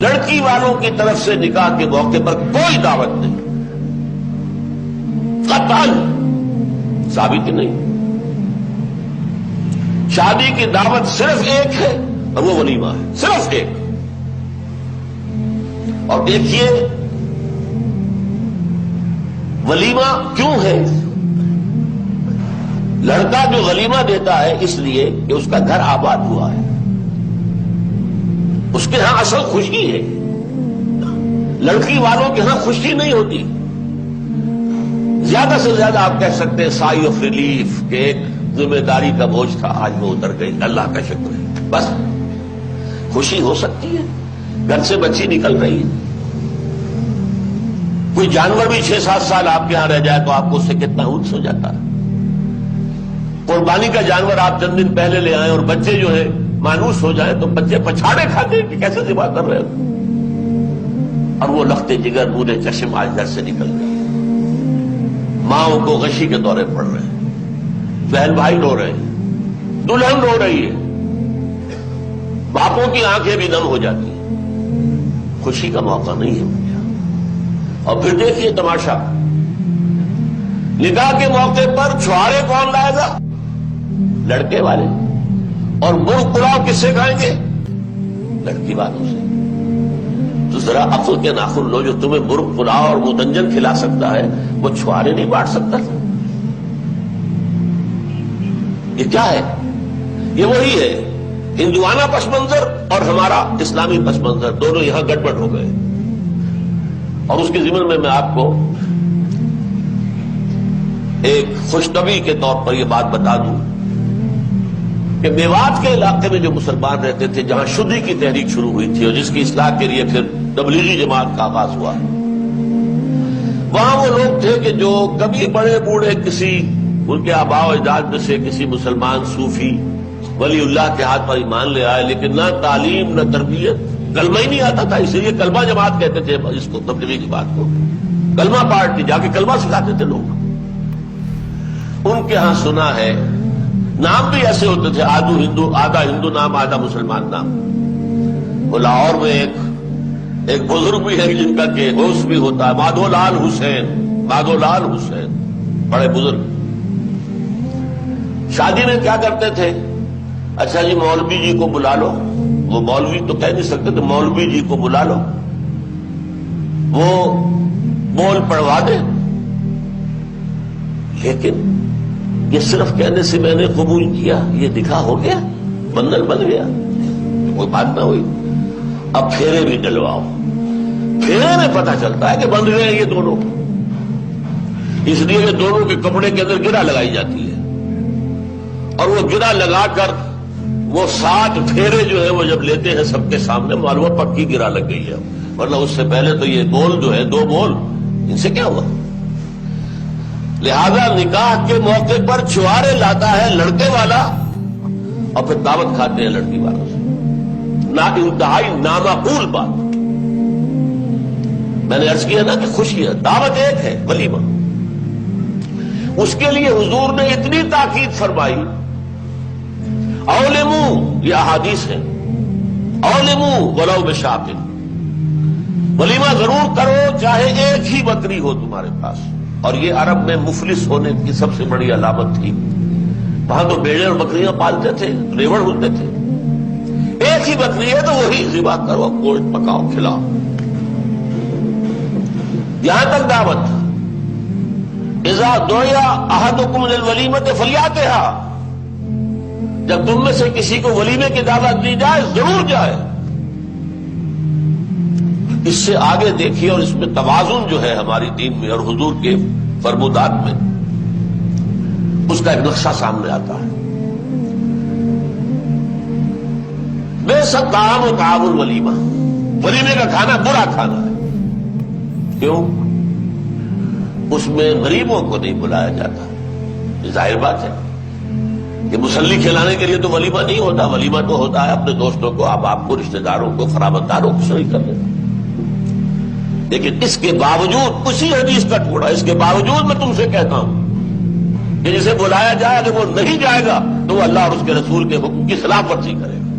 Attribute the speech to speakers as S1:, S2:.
S1: لڑکی والوں کی طرف سے نکاح کے موقع پر کوئی دعوت نہیں، قطعاً ثابت نہیں۔ شادی کی دعوت صرف ایک ہے اور وہ ولیمہ ہے، صرف ایک۔ اور دیکھیے ولیمہ کیوں ہے؟ لڑکا جو ولیمہ دیتا ہے اس لیے کہ اس کا گھر آباد ہوا ہے، اس کے ہاں اصل خوشی ہے۔ لڑکی والوں کے ہاں خوشی نہیں ہوتی۔ زیادہ سے زیادہ آپ کہہ سکتے ہیں سائی آف ریلیف، کہ ایک ذمہ داری کا بوجھ تھا آج وہ اتر گئی، اللہ کا شکر ہے، بس خوشی ہو سکتی ہے۔ گھر سے بچی نکل رہی ہے، کوئی جانور بھی 6-7 سال آپ کے ہاں رہ جائے تو آپ کو اس سے کتنا انس ہو جاتا ہے۔ قربانی کا جانور آپ چند دن پہلے لے آئے اور بچے جو ہے مانوس ہو جائے تو بچے پچھاڑے کھاتے ہیں کہ کیسے ذبح کر رہے ہو، اور وہ لخت جگر نور چشم آج گھر سے نکل گئی۔ ماؤں کو غشی کے دورے پڑ رہے ہیں، بہن بھائی رو رہے ہیں، دلہن رو رہی ہے، باپوں کی آنکھیں بھی نم ہو جاتی ہیں۔ خوشی کا موقع نہیں ہے مجھے۔ اور پھر دیکھیے تماشا، نکاح کے موقع پر چھوارے کون لائے گا؟ لڑکے والے، اور مرغ پلاؤ کس سے کھائیں گے؟ لڑکی والوں سے۔ تو ذرا عقل کے ناخن لو، جو تمہیں مرغ پلاؤ اور مدنجن کھلا سکتا ہے وہ چھوارے نہیں بانٹ سکتا تھا؟ یہ کیا ہے؟ یہ وہی ہے، ہندوانہ پس منظر اور ہمارا اسلامی پس منظر دونوں یہاں گڑبڑ ہو گئے۔ اور اس کے ضمن میں آپ کو ایک خوشنوی کے طور پر یہ بات بتا دوں کہ میوات کے علاقے میں جو مسلمان رہتے تھے، جہاں شدی کی تحریک شروع ہوئی تھی اور جس کی اصلاح کے لیے پھر تبلیغی جماعت کا آغاز ہوا، وہاں وہ لوگ تھے کہ جو کبھی بڑے بوڑھے کسی ان کے آباء و اجداد میں سے کسی مسلمان صوفی ولی اللہ کے ہاتھ پر ایمان لے آئے، لیکن نہ تعلیم نہ تربیت، کلمہ ہی نہیں آتا تھا، اس لیے کلمہ جماعت کہتے تھے اس کو، تبلیغی جماعت کو کلمہ پارٹی، جا کے کلمہ سکھاتے تھے لوگ۔ ان کے ہاں سنا ہے نام بھی ایسے ہوتے تھے، آدھا ہندو نام آدھا مسلمان نام۔ وہ لاہور میں ایک بزرگ بھی ہے جن کا کہ ہوش بھی ہوتا ہے، مادھو لال حسین، بڑے بزرگ۔ شادی میں کیا کرتے تھے؟ اچھا جی مولوی جی کو بلا لو، وہ مولوی تو کہہ نہیں سکتے تو مولوی جی کو بلا لو، وہ بول پڑھوا دے۔ لیکن یہ صرف کہنے سے میں نے قبول کیا، یہ دکھا ہو گیا، بندھن بن گیا، کوئی بات نہ ہوئی۔ اب پھیرے بھی ڈلواؤ، پھیرے میں پتہ چلتا ہے کہ بندھ گئے یہ دونوں، اس لیے کہ دونوں کے کپڑے کے اندر گرہ لگائی جاتی ہے، اور وہ گرہ لگا کر وہ 7 پھیرے جو ہے وہ جب لیتے ہیں سب کے سامنے، معلوم پکی گرہ لگ گئی ہے، ورنہ اس سے پہلے تو یہ بول جو ہے 2 بول، ان سے کیا ہوا؟ لہذا نکاح کے موقع پر چھوارے لاتا ہے لڑکے والا اور پھر دعوت کھاتے ہیں لڑکی والوں سے، نا انتہائی نامعقول بات۔ میں نے عرض کیا نا کہ خوشی ہے، دعوت ایک ہے، ولیمہ۔ اس کے لیے حضور نے اتنی تاکید فرمائی، اولموا، یہ احادیث ہے، اولموا ولو بشاۃ، ولیمہ ضرور کرو چاہے ایک ہی بکری ہو تمہارے پاس۔ اور یہ عرب میں مفلس ہونے کی سب سے بڑی علامت تھی، وہاں تو بیڑے اور بکریاں پالتے تھے، ریوڑ ہوتے تھے، ایک ہی بکری ہے تو وہی ذبح کرو، گوشت پکاؤ، کھلاؤ۔ یہاں تک دعوت، اذا دعی احدکم للولیمۃ فلیاتھا، جب تم میں سے کسی کو ولیمے کی دعوت دی جائے ضرور جائے۔ اس سے آگے دیکھیے، اور اس میں توازن جو ہے ہماری دین میں اور حضور کے فرمودات میں، اس کا ایک نقشہ سامنے آتا ہے۔ بے شک طعام و طعام الولیمہ، ولیمے کا کھانا برا کھانا ہے۔ کیوں؟ اس میں غریبوں کو نہیں بلایا جاتا، یہ ظاہر بات ہے کہ مسلی کھلانے کے لیے تو ولیمہ نہیں ہوتا، ولیمہ تو ہوتا ہے اپنے دوستوں کو، آپ کو، رشتہ داروں کو، قرابتداروں کو شریک کر دینا۔ لیکن اس کے باوجود، اسی حدیث کا ٹکڑا، اس کے باوجود میں تم سے کہتا ہوں کہ جسے بلایا جائے اگر وہ نہیں جائے گا تو وہ اللہ اور اس کے رسول کے حکم کی خلاف ورزی کرے گا۔